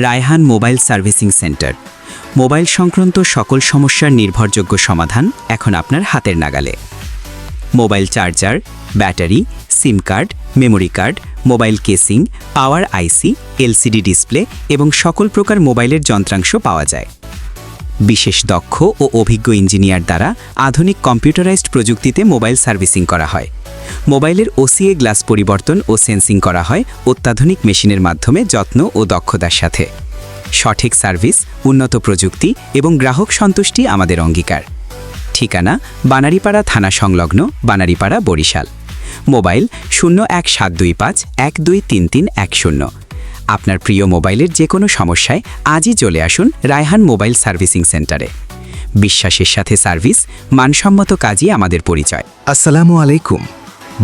Raihan mobile servicing centre. Mobile সংক্রান্ত সকল সমস্যার নির্ভরযোগ্য সমাধান এখন আপনার হাতের নাগালে। Mobile charger, battery, SIM card, memory card, mobile casing, power IC, LCD display এবং সকল প্রকার মোবাইলের যন্ত্রাংশ পাওয়া যায়। বিশেষ দক্ষ ও অভিজ্ঞ ইঞ্জিনিয়ার দ্বারা আধুনিক কম্পিউটারাইজড প্রযুক্তিতে মোবাইল সার্ভিসিং করা হয়। মোবাইলের ওসিএ গ্লাস পরিবর্তন ও সেন্সিং করা হয় অত্যাধুনিক মেশিনের মাধ্যমে যত্ন ও দক্ষতার সাথে। সঠিক সার্ভিস, উন্নত প্রযুক্তি এবং গ্রাহক সন্তুষ্টি আমাদের অঙ্গীকার। ঠিকানা: বানারীপাড়া থানা সংলগ্ন, বানারীপাড়া, বরিশাল। মোবাইল 017251233310। আপনার প্রিয় মোবাইলের যে কোনো সমস্যায় আজই চলে আসুন রায়হান মোবাইল সার্ভিসিং সেন্টারে। বিশ্বাসের সাথে সার্ভিস, মানসম্মত কাজই আমাদের পরিচয়। আসসালামু আলাইকুম।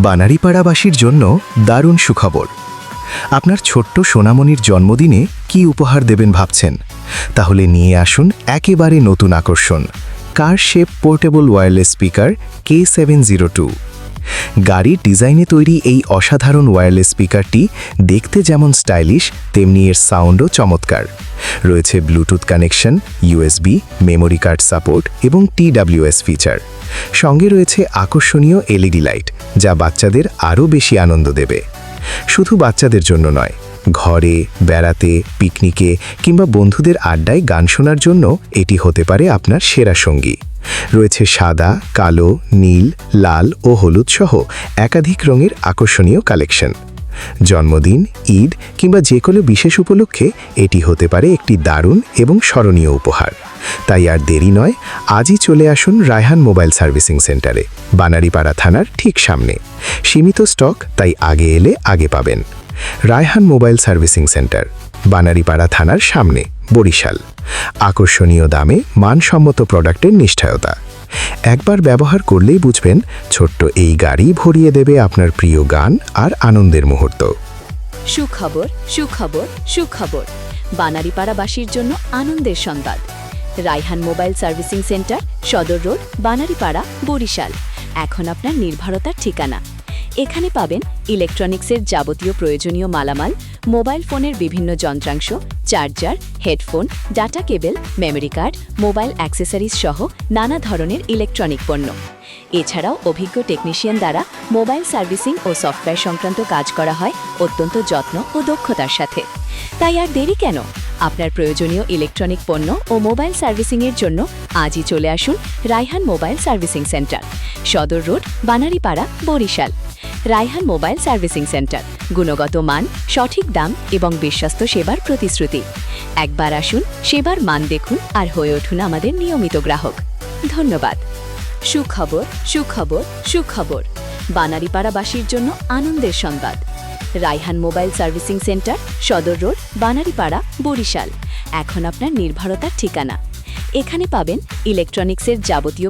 বানারীপাড়াবাসীর জন্য দারুণ সুখবর। আপনার ছোট্ট সোনামণির জন্মদিনে কি উপহার দেবেন ভাবছেন? তাহলে নিয়ে আসুন একেবারে নতুন আকর্ষণ, car shape portable wireless speaker K702। গাড়ির ডিজাইনে তৈরি এই অসাধারণ ওয়্যারলেস স্পিকারটি দেখতে যেমন স্টাইলিশ, তেমনি এর সাউন্ডও চমৎকার। রয়েছে Bluetooth connection, USB, memory card support এবং TWS ফিচার। সঙ্গে রয়েছে আকর্ষণীয় LED লাইট, যা বাচ্চাদের আরও বেশি আনন্দ দেবে। শুধু বাচ্চাদের জন্য নয়, ঘরে, বেড়াতে, পিকনিকে কিংবা বন্ধুদের আড্ডায় গান শোনার জন্য এটি হতে পারে আপনার সেরা সঙ্গী। রয়েছে সাদা, কালো, নীল, লাল ও হলুদ সহ একাধিক রঙের আকর্ষণীয় কালেকশন। জন্মদিন, ঈদ কিংবা যে কোনো বিশেষ উপলক্ষে এটি হতে পারে একটি দারুণ এবং স্মরণীয় উপহার। তাই আর দেরি নয়, আজই চলে আসুন রায়হান মোবাইল সার্ভিসিং সেন্টারে, বানারীপাড়া থানার ঠিক সামনে। সীমিত স্টক, তাই আগে এলে আগে পাবেন। Raihan mobile servicing centre, Banaripara থানার সামনে, বরিশাল। আকর্ষণীয় দামে মানসম্মত প্রোডাক্টের নিশ্চয়তা। একবার ব্যবহার করলেই বুঝবেন, ছোট্ট এই গাড়ি ভরিয়ে দেবে আপনার প্রিয় গান আর আনন্দের মুহূর্ত। সুখবর, সুখবর, সুখবর। বানারীপাড়াবাসীর জন্য আনন্দের সংবাদ। রায়হান মোবাইল সার্ভিসিং সেন্টার, সদর রোড, বানারীপাড়া, বরিশাল এখন আপনার নির্ভরতার ঠিকানা। এখানে পাবেন ইলেকট্রনিক্সের যাবতীয় প্রয়োজনীয় মালামাল, মোবাইল ফোনের বিভিন্ন যন্ত্রাংশ, charger, headphone, data cable, memory card, mobile accessories সহ নানা ধরনের ইলেকট্রনিক পণ্য। এছাড়াও অভিজ্ঞ টেকনিশিয়ান দ্বারা মোবাইল সার্ভিসিং ও সফটওয়্যার সংক্রান্ত কাজ করা হয় অত্যন্ত যত্ন ও দক্ষতার সাথে। তাই আর দেরি কেন? আপনার প্রয়োজনীয় ইলেকট্রনিক পণ্য ও মোবাইল সার্ভিসিংয়ের জন্য আজই চলে আসুন রায়হান মোবাইল সার্ভিসিং সেন্টার, সদর road, Banaripara, Barishal. Raihan mobile servicing centre, গুণগত মান, সঠিক দাম এবং বিশ্বস্ত সেবার প্রতিশ্রুতি। একবার আসুন, সেবার মান দেখুন আর হয়ে উঠুন আমাদের নিয়মিত গ্রাহক। ধন্যবাদ। সুখবর, সুখবর, সুখবর। বানারীপাড়াবাসীর জন্য আনন্দের সংবাদ। রায়হান মোবাইল সার্ভিসিং সেন্টার, সদর রোড, বানারীপাড়া, বরিশাল এখন আপনার নির্ভরতার ঠিকানা। এখানে পাবেন ইলেকট্রনিক্সের যাবতীয়